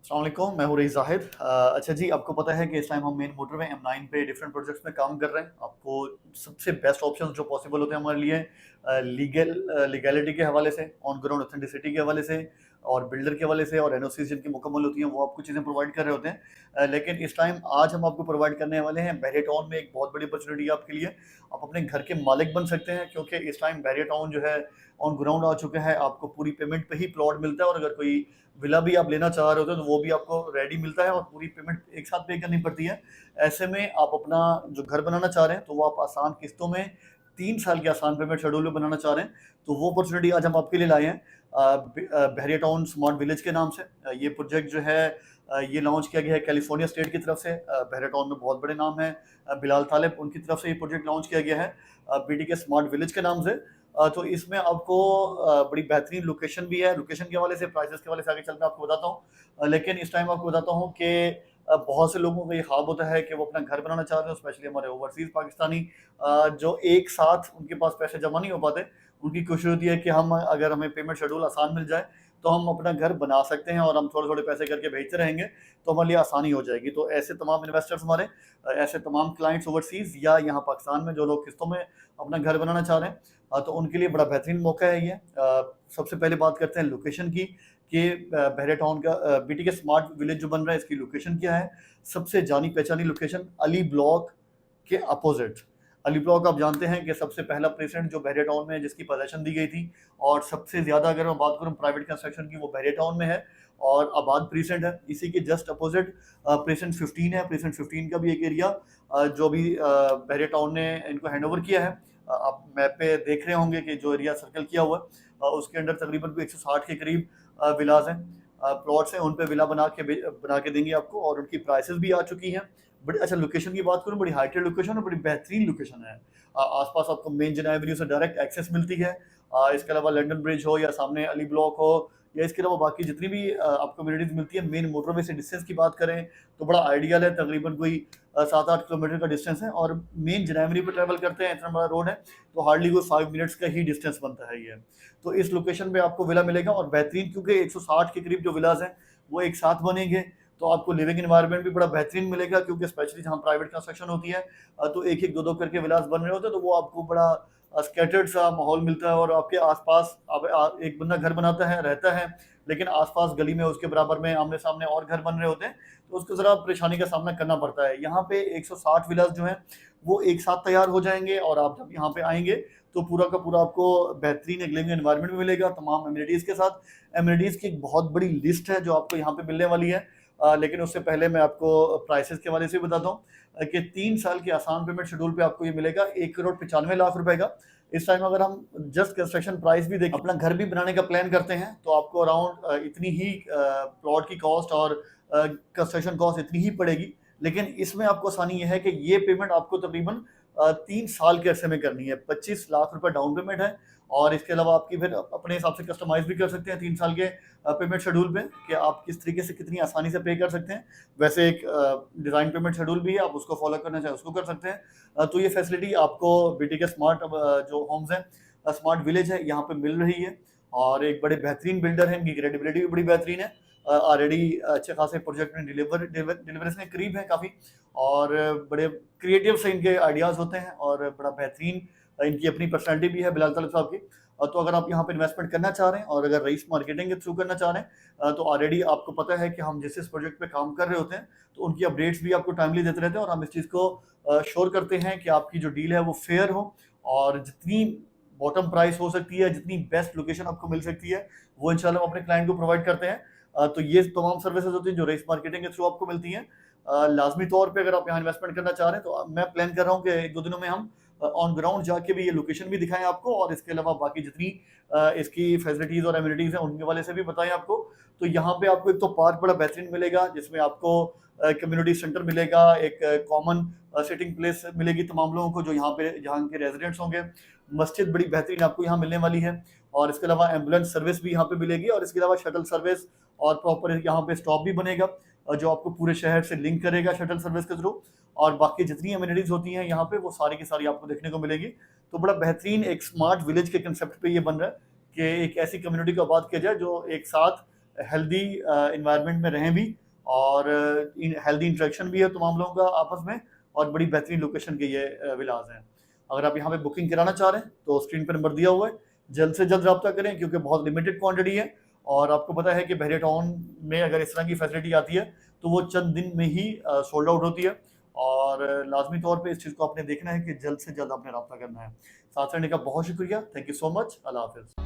अस्सलाम वालेकुम, मैं हूँ रईस ज़ाहिद। अच्छा जी, आपको पता है कि इस टाइम हम मेन मोटरवे M9 पे डिफरेंट प्रोजेक्ट्स में काम कर रहे हैं। आपको सबसे बेस्ट ऑप्शंस जो पॉसिबल होते हैं हमारे लिए लीगैलिटी के हवाले से, ऑन ग्राउंड ऑथेंटिसिटी के हवाले से और बिल्डर के हवाले से और एनओसीज़ जिनकी मुकम्मल होती हैं, वो आपको चीज़ें प्रोवाइड कर रहे होते हैं। लेकिन इस टाइम आज हम आपको प्रोवाइड करने वाले हैं बैरियर टाउन में एक बहुत बड़ी अपॉर्चुनिटी है आपके लिए। आप अपने घर के मालिक बन सकते हैं क्योंकि इस टाइम बैरियर टाउन जो है ऑन ग्राउंड आ चुका है। आपको पूरी पेमेंट पे ही प्लॉट मिलता है और अगर कोई विला भी आप लेना चाह रहे होते हो तो वो भी आपको रेडी मिलता है और पूरी पेमेंट एक साथ पे करनी पड़ती है। ऐसे में आप अपना जो घर बनाना चाह रहे हैं तो वो आप आसान किस्तों में 3 साल के आसान पेमेंट शेड्यूल में बनाना चाह रहे हैं तो वो अपॉर्चुनिटी आज हम आपके लिए लाए हैं बहरिया टाउन स्मार्ट विलेज के नाम से। ये प्रोजेक्ट जो है ये लॉन्च किया गया है कैलिफोर्निया स्टेट की तरफ से। बहरिया टाउन में बहुत बड़े नाम हैं, बिलाल तालिब उनकी तरफ से ये प्रोजेक्ट लॉन्च किया गया है बीटी के स्मार्ट विलेज के नाम से। तो इसमें आपको बड़ी बेहतरीन लोकेशन भी है। लोकेशन के हवाले से, प्राइसेस के हवाले से आगे चल के आपको बताता हूँ। लेकिन इस टाइम आपको बताता हूँ कि बहुत से लोगों का ये ख्वाब होता है कि वो अपना घर बनाना चाहते हैं, स्पेशली हमारे ओवरसीज़ पाकिस्तानी जो एक साथ उनके पास पैसे जमा नहीं हो पाते। उनकी कोशिश होती है कि हम अगर हमें पेमेंट शेड्यूल आसान मिल जाए, तो हम अपना घर बना सकते हैं और हम थोड़े-थोड़े पैसे करके भेजते रहेंगे, तो हमारे लिए आसानी हो जाएगी। तो ऐसे तमाम इन्वेस्टर्स हमारे ऐसे तमाम क्लाइंट्स ओवरसीज़ या यहाँ पाकिस्तान में जो लोग किस्तों में अपना घर बनाना चाह रहे हैं, तो उनके लिए बड़ा बेहतरीन मौका है ये। सबसे पहले बात करते हैं लोकेशन की कि बहरिया टाउन का बीटी के स्मार्ट विलेज जो बन रहा है इसकी लोकेशन क्या है। सबसे जानी पहचानी लोकेशन अली ब्लॉक के अपोजिट। अली ब्लॉक आप जानते हैं कि सबसे पहला प्रेसिडेंट जो बहरिया टाउन में है जिसकी पोजीशन दी गई थी और सबसे ज़्यादा अगर मैं बात करूँ प्राइवेट कंस्ट्रक्शन की वो बहरिया टाउन में है और आबाद प्रेसिडेंट है। इसी के जस्ट अपोजिट प्रेसिडेंट 15 है। प्रेसिडेंट 15 का भी एक एरिया जो अभी बहरिया टाउन ने इनको हैंडओवर किया है। आप मैप पे देख रहे होंगे कि जो एरिया सर्कल किया हुआ है उसके अंदर तकरीबन कोई 160 के करीब विलाज हैं, प्लॉट्स हैं। उन पे विला बना के देंगे आपको और उनकी प्राइसेस भी आ चुकी हैं। बड़ी अच्छा लोकेशन की बात करूँ, बड़ी हाईटेड लोकेशन और बड़ी बेहतरीन लोकेशन है। आस-पास आपको मेन जिना एवेन्यू से डायरेक्ट एक्सेस मिलती है। इसके अलावा लंदन ब्रिज हो या सामने अली ब्लॉक हो या इसके अलावा बाकी जितनी भी आपको अम्यूनिटीज़ मिलती है। मेन मोटरवे से डिस्टेंस की बात करें तो बड़ा आइडियल है, तकरीबन कोई 7-8 किलोमीटर का डिस्टेंस है और मेन जिना एवेन्यू पे ट्रैवल करते हैं, इतना बड़ा रोड है, तो हार्डली कोई 5 मिनट्स का ही डिस्टेंस बनता है ये। तो इस लोकेशन पे आपको विला मिलेगा और बेहतरीन क्योंकि 160 के करीब जो विलाज़ हैं, वो एक साथ बनेंगे, तो आपको लिविंग एनवायरनमेंट भी बड़ा बेहतरीन मिलेगा क्योंकि स्पेशली जहाँ प्राइवेट कंस्ट्रक्शन होती है तो एक-एक, दो-दो करके विलास बन रहे होते हैं, तो वो आपको बड़ा स्कैटर्ड सा माहौल मिलता है और आपके आस-पास अब एक बंदा घर बनाता है, रहता है, लेकिन आस-पास गली में उसके बराबर में आमने-सामने और घर बन रहे होते हैं, तो उसको ज़रा परेशानी का सामना करना पड़ता है। यहाँ पे 160 विलास जो हैं, वो एक साथ तैयार हो जाएँगे और आप जब यहाँ पे आएँगे, तो पूरा का पूरा आपको बेहतरीन एक लिविंग एनवायरनमेंट भी मिलेगा तमाम एमिनिटीज़ के साथ। एमिनिटीज़ की एक बहुत बड़ी लिस्ट है जो आपको यहाँ पे मिलने वाली है। लेकिन उससे पहले मैं आपको प्राइसेस के हवाले से बताता हूँ कि 3 साल के आसान पेमेंट शेड्यूल पे आपको ये मिलेगा 1,95,00,000 रुपए का। इस टाइम अगर हम जस्ट कंस्ट्रक्शन प्राइस भी देखें, अपना घर भी बनाने का प्लान करते हैं, तो आपको अराउंड इतनी ही प्लॉट की कॉस्ट और कंस्ट्रक्शन कॉस्ट इतनी ही पड़ेगी। लेकिन इसमें आपको आसानी ये है कि ये पेमेंट आपको तकरीबन 3 साल के अरसे में करनी है। 25 लाख रुपए डाउन पेमेंट है और इसके अलावा आपकी फिर अपने हिसाब से कस्टमाइज़ भी कर सकते हैं 3 साल के पेमेंट शेड्यूल पे कि आप किस तरीके से कितनी आसानी से पे कर सकते हैं। वैसे एक डिज़ाइन पेमेंट शेड्यूल भी है, आप उसको फॉलो करना चाहें उसको कर सकते हैं। तो ये फैसिलिटी आपको बीटी के स्मार्ट जो होम्स हैं, स्मार्ट विलेज है, यहाँ पे मिल रही है और एक बड़े बेहतरीन बिल्डर हैं, इनकी क्रेडिबिलिटी भी बड़ी बेहतरीन है। ऑलरेडी अच्छे खासे प्रोजेक्ट में डिलीवरीज़ के करीब हैं काफ़ी और बड़े क्रिएटिव से इनके आइडियाज़ होते हैं और बड़ा बेहतरीन इनकी अपनी पर्सनैलिटी भी है बिलाल तालिब साहब की। तो अगर आप यहाँ पे इन्वेस्टमेंट करना चाह रहे हैं और अगर रईस मार्केटिंग के थ्रू करना चाह रहे हैं तो ऑलरेडी आपको पता है कि हम जिस प्रोजेक्ट पे काम कर रहे होते हैं, तो उनकी अपडेट्स भी आपको टाइमली देते रहते हैं और हम इस चीज़ को श्योर करते हैं कि आपकी जो डील है वो फेयर हो और जितनी बॉटम प्राइस हो सकती है, जितनी बेस्ट लोकेशन आपको मिल सकती है, वो इंशाल्लाह हम अपने क्लाइंट को प्रोवाइड करते हैं। तो ये तमाम सर्विसेज होती हैं जो रईस मार्केटिंग के थ्रू आपको मिलती हैं। लाज़मी तौर पे अगर आप यहाँ इन्वेस्टमेंट करना चाह रहे हैं, तो मैं प्लान कर रहा हूँ कि 1-2 दिनों में हम ऑन ग्राउंड जाके भी ये लोकेशन भी दिखाएँ आपको और इसके अलावा बाकी जितनी इसकी फैसिलिटीज़ और एमिनिटीज़ हैं, उनके हवाले से भी बताएँ आपको। तो यहाँ पे आपको एक तो पार्क बड़ा बेहतरीन मिलेगा, जिसमें आपको कम्युनिटी सेंटर मिलेगा, एक कॉमन सिटिंग प्लेस मिलेगी तमाम लोगों को जो जहाँ के रेज़िडेंट्स होंगे। मस्जिद बड़ी बेहतरीन आपको यहाँ मिलने वाली है और इसके अलावा एम्बुलेंस सर्विस भी यहाँ पे मिलेगी और इसके अलावा शटल सर्विस और प्रॉपर यहाँ पे स्टॉप भी बनेगा जो आपको पूरे शहर से लिंक करेगा शटल सर्विस के थ्रू और बाकी जितनी एमिनिटीज़ होती हैं यहाँ पे वो सारी की सारी आपको देखने को मिलेगी। तो बड़ा बेहतरीन एक स्मार्ट विलेज के कंसेप्ट पे ये बन रहा है कि एक ऐसी कम्युनिटी को आबाद किया जाए जो एक साथ हेल्दी इन्वायरमेंट में रहें भी, और हेल्दी इंटरेक्शन भी है तमाम लोगों का आपस में, और बड़ी बेहतरीन लोकेशन के ये विलाज हैं। अगर आप यहाँ पे बुकिंग कराना चाह रहे हैं तो स्क्रीन पर नंबर दिया हुआ है, जल्द से जल्द रब्ता करें क्योंकि बहुत लिमिटेड क्वांटिटी है। और आपको पता है कि बहरिया टाउन में अगर इस तरह की फैसिलिटी आती है तो वो चंद दिन में ही सोल्ड आउट होती है, और लाजमी तौर पे इस चीज़ को आपने देखना है कि जल्द से जल्द आपने रब्ता करना है। साथ रहने का बहुत शुक्रिया, थैंक यू सो मच, अल्लाह हाफिज़।